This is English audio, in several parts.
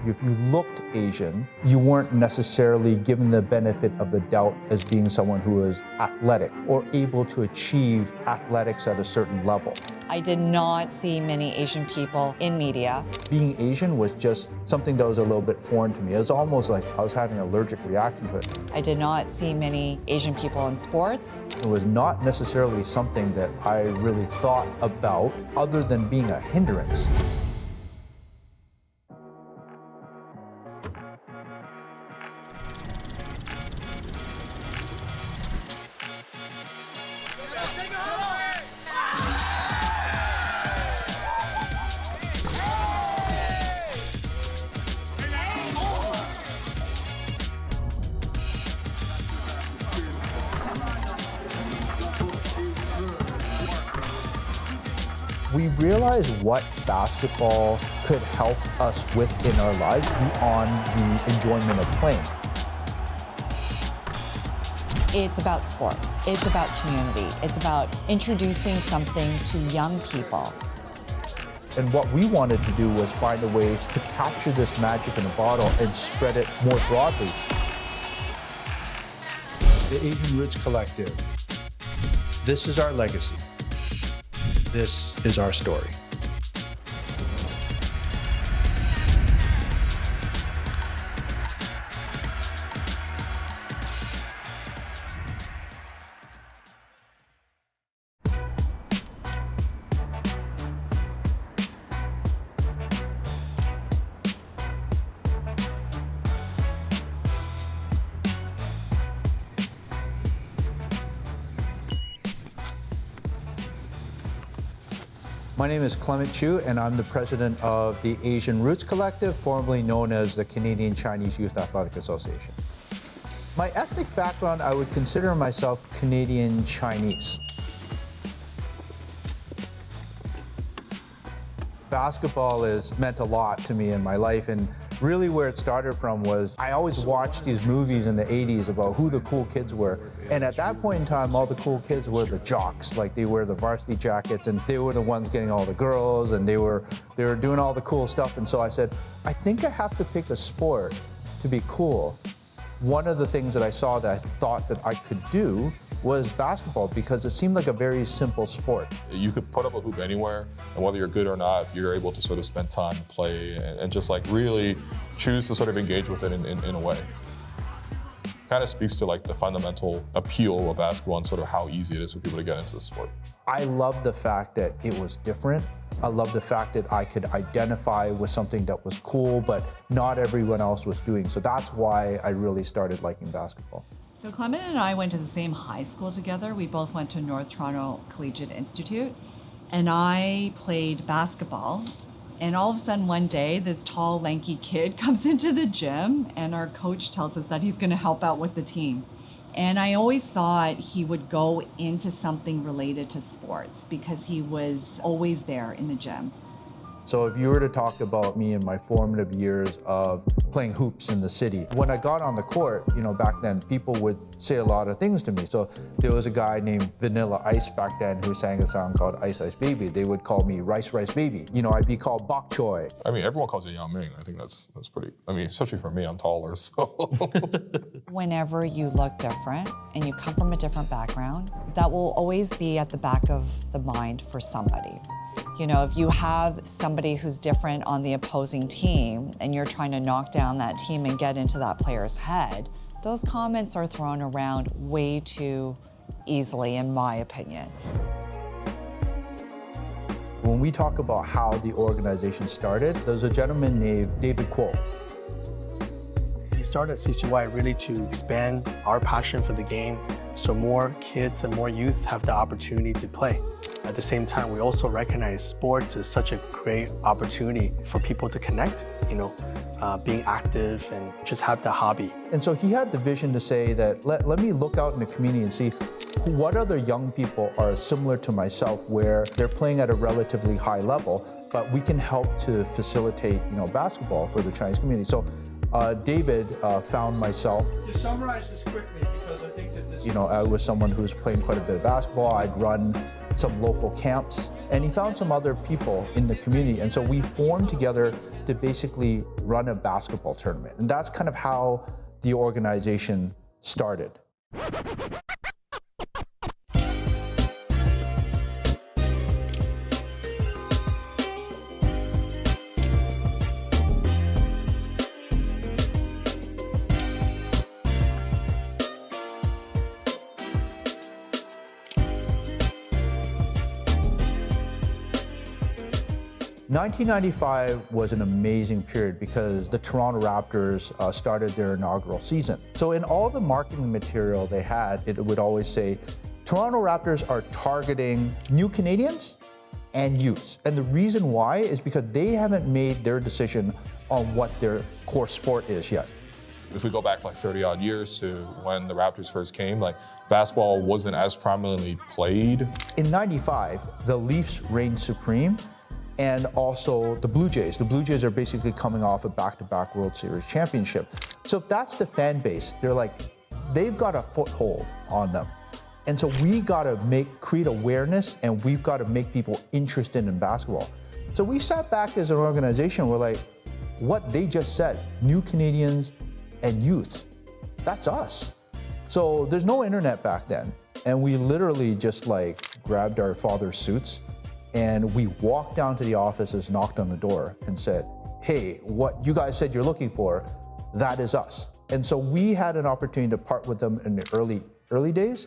if you looked Asian, you weren't necessarily given the benefit of the doubt as being someone who was athletic or able to achieve athletics at a certain level. I did not see many Asian people in media. Being Asian was just something that was a little bit foreign to me. It was almost like I was having an allergic reaction to it. I did not see many Asian people in sports. It was not necessarily something that I really thought about other than being a hindrance. We realized what basketball could help us with in our lives beyond the enjoyment of playing. It's about sports. It's about community. It's about introducing something to young people. And what we wanted to do was find a way to capture this magic in a bottle and spread it more broadly. The Asian Roots Collective. This is our legacy. This is our story. My name is Clement and I'm the president of the Asian Roots Collective, formerly known as the Canadian Chinese Youth Athletic Association. My ethnic background, I would consider myself Canadian Chinese. Basketball has meant a lot to me in my life, and really where it started from was I always watched these movies in the 80s about who the cool kids were. And at that point in time, all the cool kids were the jocks. Like, they wear the varsity jackets and they were the ones getting all the girls, and they were doing all the cool stuff. And so I said, I think I have to pick a sport to be cool. One of the things that I saw that I thought that I could do was basketball, because it seemed like a very simple sport. You could put up a hoop anywhere, and whether you're good or not, you're able to sort of spend time and play and just like really choose to sort of engage with it in a way. Kind of speaks to like the fundamental appeal of basketball and sort of how easy it is for people to get into the sport. I love the fact that it was different. I love the fact that I could identify with something that was cool, but not everyone else was doing. So that's why I really started liking basketball. So Clement and I went to the same high school together. We both went to North Toronto Collegiate Institute, and I played basketball. And all of a sudden one day, this tall, lanky kid comes into the gym, and our coach tells us that he's gonna help out with the team. And I always thought he would go into something related to sports because he was always there in the gym. So if you were to talk about me in my formative years of playing hoops in the city, when I got on the court, back then, people would say a lot of things to me. So there was a guy named Vanilla Ice back then who sang a song called Ice Ice Baby. They would call me Rice Rice Baby. I'd be called Bok Choy. I mean, everyone calls you Yang Ming. I think that's pretty, especially for me, I'm taller, so. Whenever you look different and you come from a different background, that will always be at the back of the mind for somebody. If you have somebody who's different on the opposing team and you're trying to knock down that team and get into that player's head, those comments are thrown around way too easily, in my opinion. When we talk about how the organization started, there's a gentleman named David Kuo. We started CCYAA really to expand our passion for the game so more kids and more youth have the opportunity to play. At the same time, we also recognize sports is such a great opportunity for people to connect, being active and just have the hobby. And so he had the vision to say that let me look out in the community and see what other young people are similar to myself where they're playing at a relatively high level, but we can help to facilitate, basketball for the Chinese community. So David found myself. To summarize this quickly, because I think that this... I was someone who was playing quite a bit of basketball. I'd run some local camps, And he found some other people in the community. And so we formed together to basically run a basketball tournament. And that's kind of how the organization started. 1995 was an amazing period because the Toronto Raptors started their inaugural season. So in all the marketing material they had, it would always say, Toronto Raptors are targeting new Canadians and youths. And the reason why is because they haven't made their decision on what their core sport is yet. If we go back like 30 odd years to when the Raptors first came, like basketball wasn't as prominently played. In 95, the Leafs reigned supreme, and also the Blue Jays. The Blue Jays are basically coming off a back-to-back World Series championship. So if that's the fan base, they've got a foothold on them. And so we gotta create awareness, and we've gotta make people interested in basketball. So we sat back as an organization, we're like, what they just said, new Canadians and youths, that's us. So there's no internet back then. And we literally just grabbed our father's suits, and we walked down to the offices, knocked on the door, and said, hey, what you guys said you're looking for, that is us. And so we had an opportunity to part with them in the early days.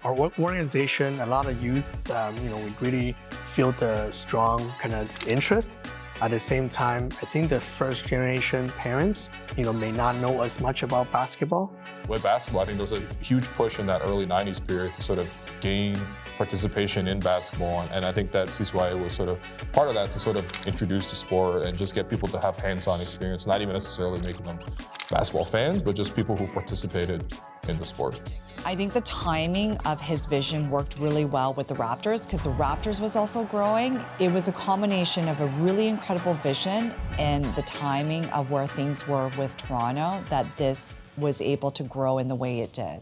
Our organization, a lot of youth, we really feel the strong kind of interest. At the same time, I think the first generation parents, may not know as much about basketball. With basketball, I think there was a huge push in that early 90s period to sort of gain participation in basketball. And I think that CCYAA was sort of part of that to sort of introduce the sport and just get people to have hands-on experience, not even necessarily making them basketball fans, but just people who participated in the sport. I think the timing of his vision worked really well with the Raptors because the Raptors was also growing. It was a combination of a really incredible vision and the timing of where things were with Toronto that this was able to grow in the way it did.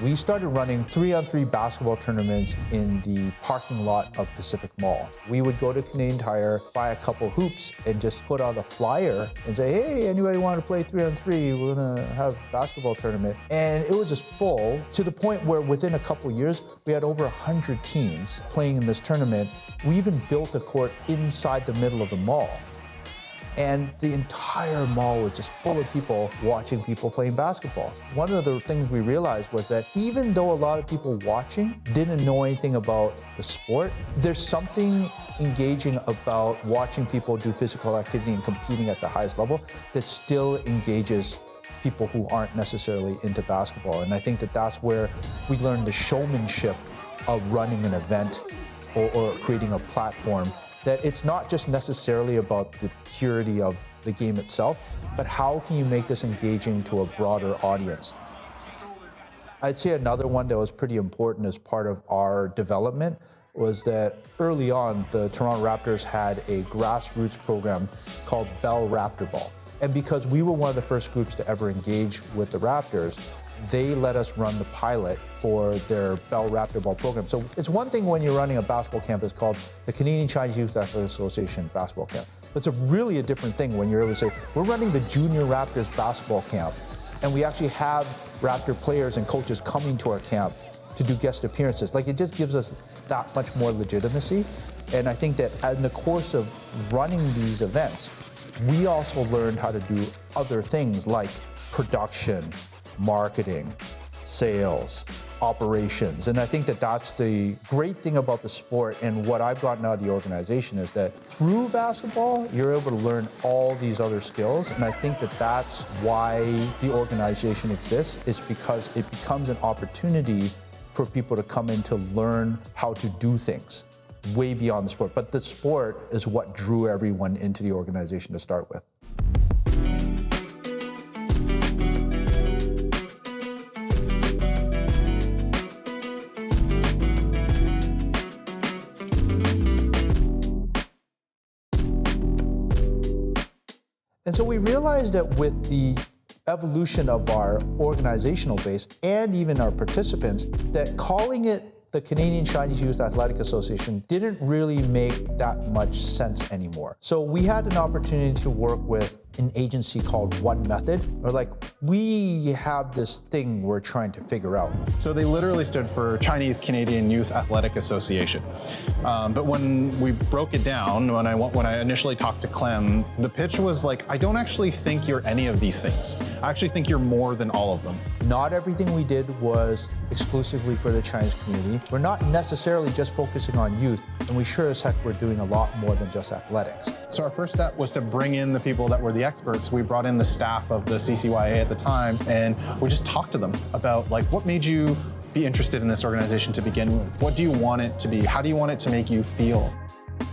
We started running 3-on-3 basketball tournaments in the parking lot of Pacific Mall. We would go to Canadian Tire, buy a couple hoops, and just put out a flyer and say, hey, anybody want to play 3-on-3? We're gonna have a basketball tournament. And it was just full to the point where within a couple years, we had over 100 teams playing in this tournament. We even built a court inside the middle of the mall. And the entire mall was just full of people watching people playing basketball. One of the things we realized was that even though a lot of people watching didn't know anything about the sport, there's something engaging about watching people do physical activity and competing at the highest level that still engages people who aren't necessarily into basketball. And I think that that's where we learned the showmanship of running an event or creating a platform, that it's not just necessarily about the purity of the game itself, but how can you make this engaging to a broader audience? I'd say another one that was pretty important as part of our development was that early on, the Toronto Raptors had a grassroots program called Bell Raptor Ball. And because we were one of the first groups to ever engage with the Raptors, they let us run the pilot for their Bell Raptor Ball program. So it's one thing when you're running a basketball camp, it's called the Canadian Chinese Youth Athletic Association basketball camp. But it's really a different thing when you're able to say, we're running the Junior Raptors basketball camp, and we actually have Raptor players and coaches coming to our camp to do guest appearances. It just gives us that much more legitimacy. And I think that in the course of running these events, we also learned how to do other things like production, marketing, sales, operations. And I think that that's the great thing about the sport, and what I've gotten out of the organization is that through basketball, you're able to learn all these other skills. And I think that that's why the organization exists, is because it becomes an opportunity for people to come in to learn how to do things way beyond the sport. But the sport is what drew everyone into the organization to start with. And so we realized that with the evolution of our organizational base and even our participants, that calling it the Canadian Chinese Youth Athletic Association didn't really make that much sense anymore. So we had an opportunity to work with an agency called One Method. We're like, we have this thing we're trying to figure out. So they literally stood for Chinese Canadian Youth Athletic Association. But when we broke it down, when I initially talked to Clem, the pitch was like, I don't actually think you're any of these things. I actually think you're more than all of them. Not everything we did was exclusively for the Chinese community. We're not necessarily just focusing on youth, and we sure as heck were doing a lot more than just athletics. So our first step was to bring in the people that were the experts. We brought in the staff of the CCYAA at the time, and we just talked to them about like, what made you be interested in this organization to begin with? What do you want it to be? How do you want it to make you feel?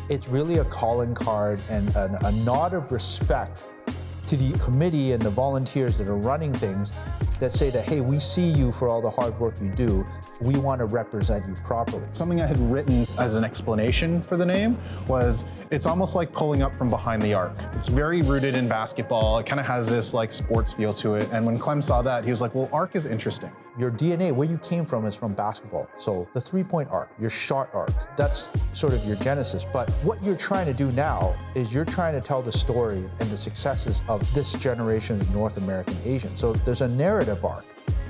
It's really a calling card and a nod of respect to the committee and the volunteers that are running things that say that, hey, we see you for all the hard work you do. We want to represent you properly. Something I had written as an explanation for the name was, it's almost like pulling up from behind the arc. It's very rooted in basketball. It kind of has this like sports feel to it. And when Clem saw that, he was like, well, arc is interesting. Your DNA, where you came from, is from basketball. So the three-point arc, your shot arc, that's sort of your genesis. But what you're trying to do now is you're trying to tell the story and the successes of this generation's North American Asian. So there's a narrative arc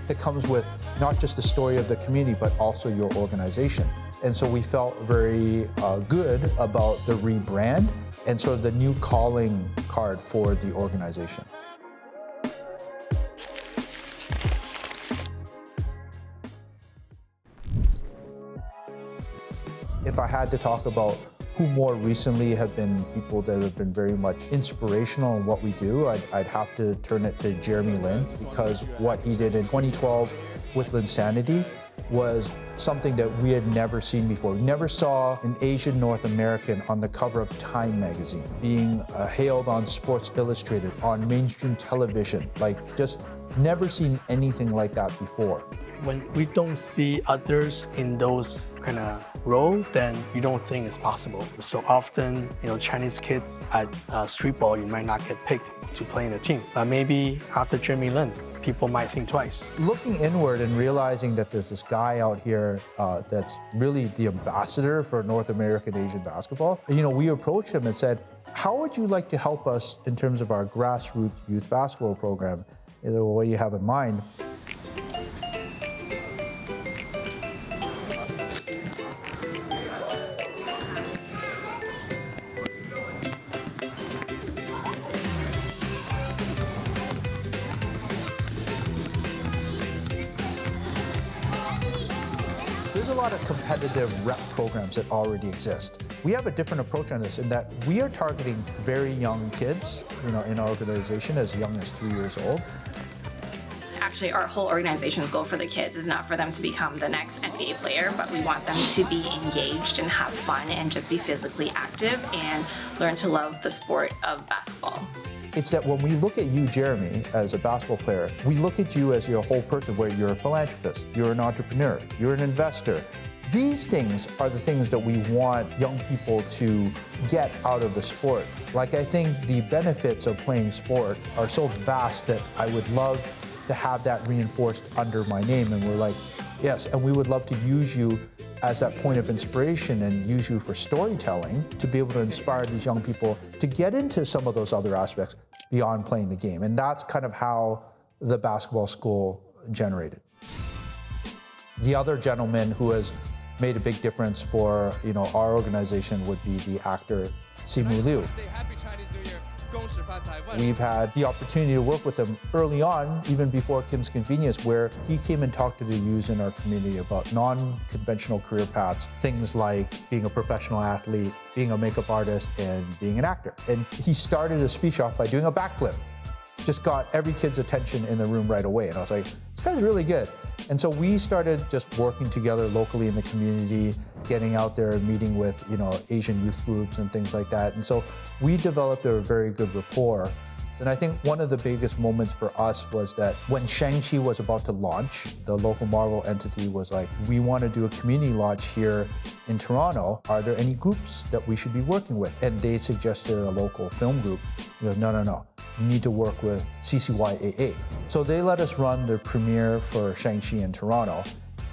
that comes with not just the story of the community, but also your organization. And so we felt very good about the rebrand and sort of the new calling card for the organization. If I had to talk about who more recently have been people that have been very much inspirational in what we do, I'd have to turn it to Jeremy Lin, because what he did in 2012 with Linsanity was something that we had never seen before. We never saw an Asian North American on the cover of Time magazine, being hailed on Sports Illustrated, on mainstream television, like just never seen anything like that before. When we don't see others in those kind of role, then you don't think it's possible. So often, Chinese kids at street ball, you might not get picked to play in a team. But maybe after Jeremy Lin, people might think twice. Looking inward and realizing that there's this guy out here that's really the ambassador for North American Asian basketball, we approached him and said, how would you like to help us in terms of our grassroots youth basketball program? What do you have in mind? There's a lot of competitive rep programs that already exist. We have a different approach on this in that we are targeting very young kids, in our organization, as young as 3 years old. Actually, our whole organization's goal for the kids is not for them to become the next NBA player, but we want them to be engaged and have fun and just be physically active and learn to love the sport of basketball. It's that when we look at you, Jeremy, as a basketball player, we look at you as your whole person, where you're a philanthropist, you're an entrepreneur, you're an investor. These things are the things that we want young people to get out of the sport. Like, I think the benefits of playing sport are so vast that I would love to have that reinforced under my name. And we're like, yes, and we would love to use you as that point of inspiration and use you for storytelling to be able to inspire these young people to get into some of those other aspects beyond playing the game. And that's kind of how the basketball school generated. The other gentleman who has made a big difference for our organization would be the actor Simu Liu. We've had the opportunity to work with him early on, even before Kim's Convenience, where he came and talked to the youths in our community about non-conventional career paths, things like being a professional athlete, being a makeup artist, and being an actor. And he started his speech off by doing a backflip. Just got every kid's attention in the room right away. And I was like, this guy's really good. And so we started just working together locally in the community, getting out there and meeting with, Asian youth groups and things like that. And so we developed a very good rapport. And I think one of the biggest moments for us was that when Shang-Chi was about to launch, the local Marvel entity was like, we want to do a community launch here in Toronto. Are there any groups that we should be working with? And they suggested a local film group. We go, no. You need to work with CCYAA. So they let us run the premiere for Shang-Chi in Toronto.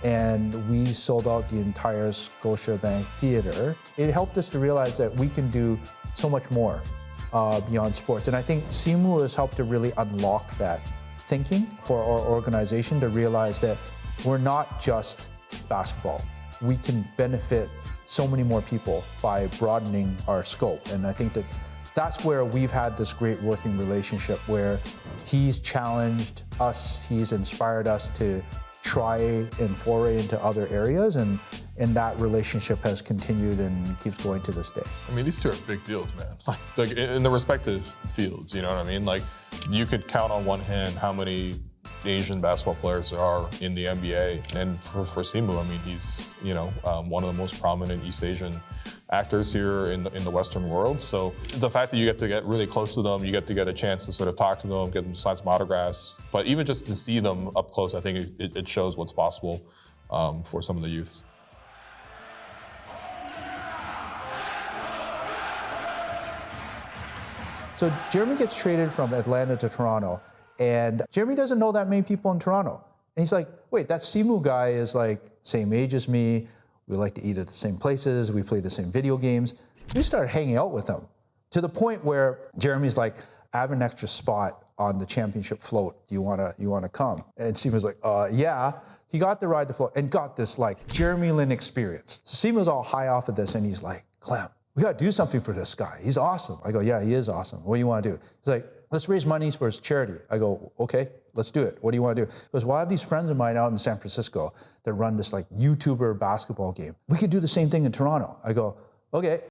and we sold out the entire Scotiabank Theatre. It helped us to realize that we can do so much more beyond sports. And I think CCYAA has helped to really unlock that thinking for our organization to realize that we're not just basketball. We can benefit so many more people by broadening our scope. And I think that that's where we've had this great working relationship where he's challenged us, he's inspired us to try and foray into other areas, and that relationship has continued and keeps going to this day. I mean, these two are big deals, man. Like in the respective fields, you know what I mean? Like, you could count on one hand how many Asian basketball players there are in the NBA, and for CCYAA, I mean, he's one of the most prominent East Asian actors here in the Western world. So the fact that you get to get really close to them, you get to get a chance to sort of talk to them, get them to sign some autographs, but even just to see them up close, I think it shows what's possible for some of the youths. So Jeremy gets traded from Atlanta to Toronto, and Jeremy doesn't know that many people in Toronto. And he's like, wait, that CCYAA guy is like same age as me. We like to eat at the same places. We play the same video games. We started hanging out with him to the point where Jeremy's like, I have an extra spot on the championship float. Do you wanna come? And CCYAA's like, yeah. He got to ride the float and got this like Jeremy Lin experience. So CCYAA's all high off of this, and he's like, Clem, we gotta do something for this guy. He's awesome. I go, yeah, he is awesome. What do you wanna do? He's like, let's raise money for his charity. I go, okay, let's do it. What do you want to do? He goes, well, I have these friends of mine out in San Francisco that run this like YouTuber basketball game. We could do the same thing in Toronto. I go, okay.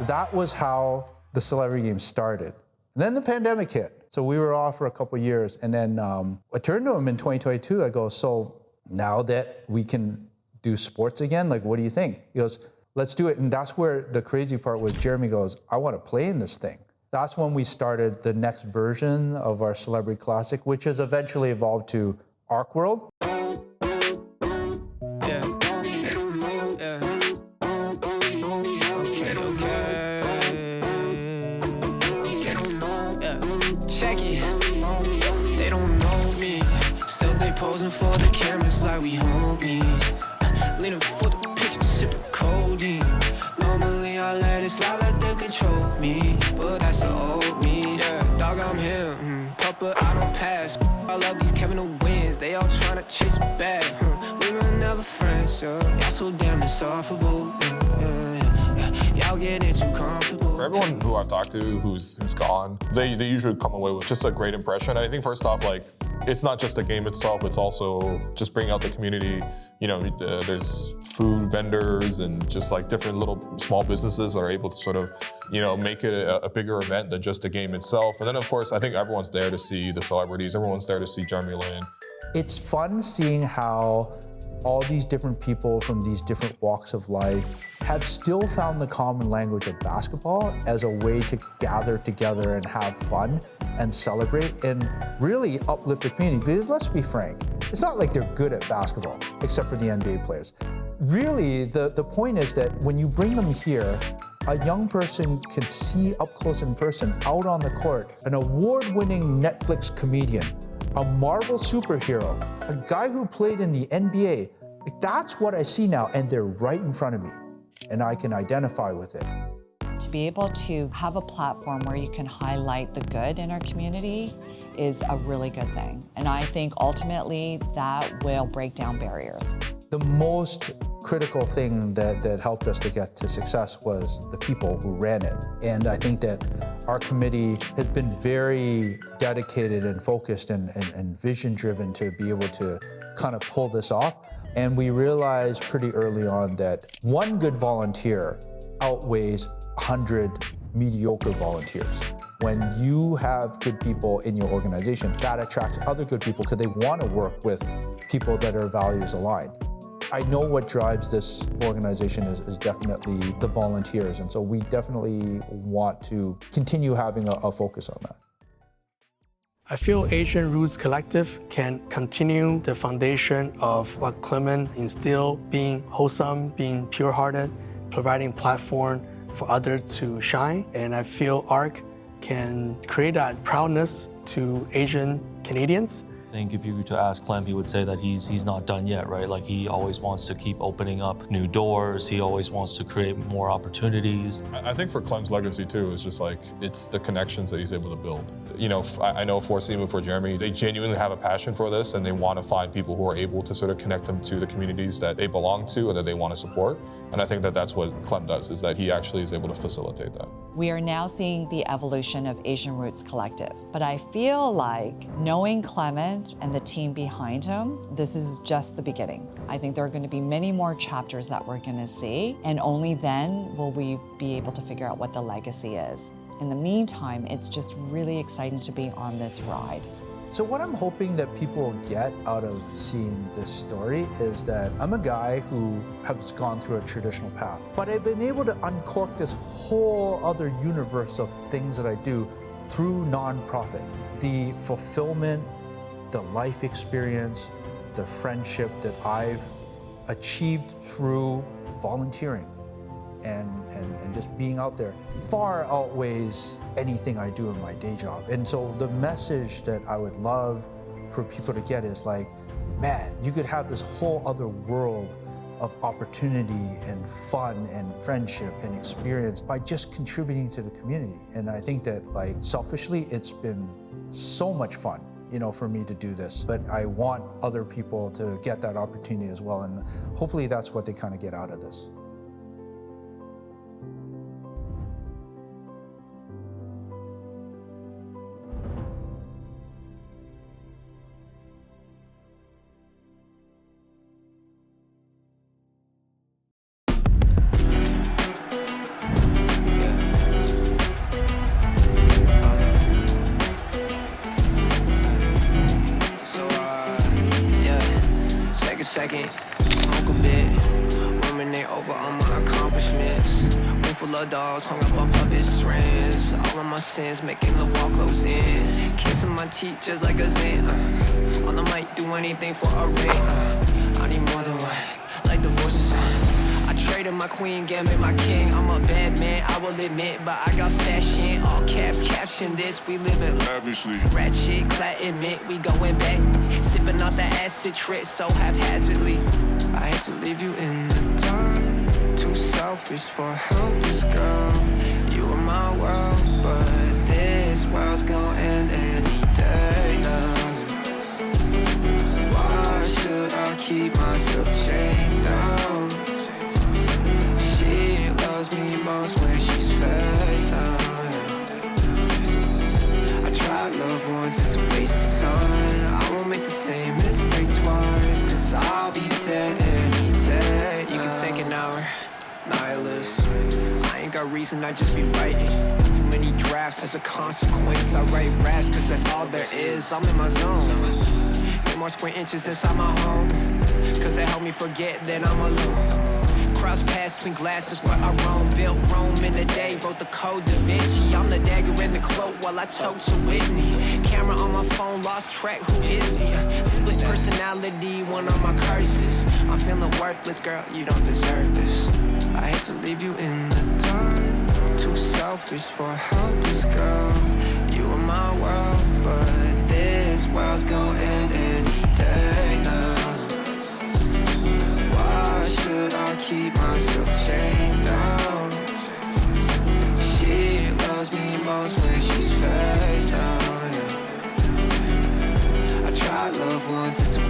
That was how the celebrity game started. And then the pandemic hit. So we were off for a couple of years. And then I turned to him in 2022. I go, so now that we can do sports again, like, what do you think? He goes, let's do it. And that's where the crazy part was Jeremy goes, I want to play in this thing. That's when we started the next version of our Celebrity Classic, which has eventually evolved to Arc World. For the cameras like we homies, leaning for the picture, sipping codeine. Normally I let it slide like they control me, but that's the old me. Yeah, dog, I'm him. Papa, I don't pass. I love these Kevin wins. They all tryna chase it back. We were never friends. Y'all so damn insufferable. Y'all getting too comfortable. For everyone who I've talked to who's gone, they usually come away with just a great impression. I think first off, like, it's not just the game itself, it's also just bringing out the community. There's food vendors and just like different little small businesses that are able to sort of, make it a bigger event than just the game itself. And then of course, I think everyone's there to see the celebrities, everyone's there to see Jeremy Lin. It's fun seeing how all these different people from these different walks of life have still found the common language of basketball as a way to gather together and have fun and celebrate and really uplift the community. Because let's be frank, it's not like they're good at basketball, except for the NBA players. Really, the point is that when you bring them here, a young person can see up close in person, out on the court, an award-winning Netflix comedian, a Marvel superhero, a guy who played in the NBA. Like, that's what I see now, and they're right in front of me, and I can identify with it. To be able to have a platform where you can highlight the good in our community is a really good thing. And I think ultimately that will break down barriers. The most critical thing that helped us to get to success was the people who ran it. And I think that our committee has been very dedicated and focused and vision-driven to be able to kind of pull this off. And we realized pretty early on that one good volunteer outweighs 100 mediocre volunteers. When you have good people in your organization, that attracts other good people because they want to work with people that are values aligned. I know what drives this organization is definitely the volunteers, and so we definitely want to continue having a focus on that. I feel Asian Roots Collective can continue the foundation of what Clement instilled, being wholesome, being pure-hearted, providing platform for others to shine. And I feel ARC can create that proudness to Asian Canadians. I think if you were to ask Clem, he would say that he's not done yet, right? Like he always wants to keep opening up new doors. He always wants to create more opportunities. I think for Clem's legacy too, it's just like, it's the connections that he's able to build. You know, I know for Seema, for Jeremy, they genuinely have a passion for this and they want to find people who are able to sort of connect them to the communities that they belong to and that they want to support. And I think that that's what Clem does, is that he actually is able to facilitate that. We are now seeing the evolution of Asian Roots Collective, but I feel like knowing Clement and the team behind him, this is just the beginning. I think there are going to be many more chapters that we're going to see, and only then will we be able to figure out what the legacy is. In the meantime, it's just really exciting to be on this ride. So what I'm hoping that people get out of seeing this story is that I'm a guy who has gone through a traditional path, but I've been able to uncork this whole other universe of things that I do through nonprofit. The fulfillment, the life experience, the friendship that I've achieved through volunteering and just being out there far outweighs anything I do in my day job. And so the message that I would love for people to get is like, man, you could have this whole other world of opportunity and fun and friendship and experience by just contributing to the community. And I think that, like, selfishly, it's been so much fun, you know, for me to do this. But I want other people to get that opportunity as well. And hopefully that's what they kind of get out of this. Second, smoke a bit, ruminate over all my accomplishments. Room full of dogs, hung up on puppet strands. All of my sins, making the wall close in. Kissing my teeth just like a Zayaan. On the mic, do anything for a ring. I need more than one, like the voices. I traded my queen, gambit my king. I'm a bad man, I will admit, but I got fashion. All caps, caption this, we live it lavishly. Ratchet, clad admit, we going back. Sipping out the acid trip so haphazardly. I hate to leave you in the dark. Too selfish for a helpless girl. You were my world, but this world's gonna end any day now. Why should I keep myself chained down? She loves me most when she's face down. I tried love once, it's a waste of time. I won't make the same mistake twice, cause I'll be dead any day. You can take an hour, nihilist. I ain't got reason, I just be writing. Too many drafts as a consequence. I write raps cause that's all there is. I'm in my zone. Need more square inches inside my home, cause they help me forget that I'm alone. Cross paths between glasses where I roam. Built Rome in a day, wrote the code Da Vinci. I'm the dagger in the cloak while I talk to Whitney. Camera on my phone, lost track, who is he? Split personality, one of my curses. I'm feeling worthless, girl, you don't deserve this. I hate to leave you in the dark. Too selfish for a helpless girl. You were my world, but this world's gonna end any day now. Why should I keep myself chained down? She loves me most when she's face down. I tried love once, it's a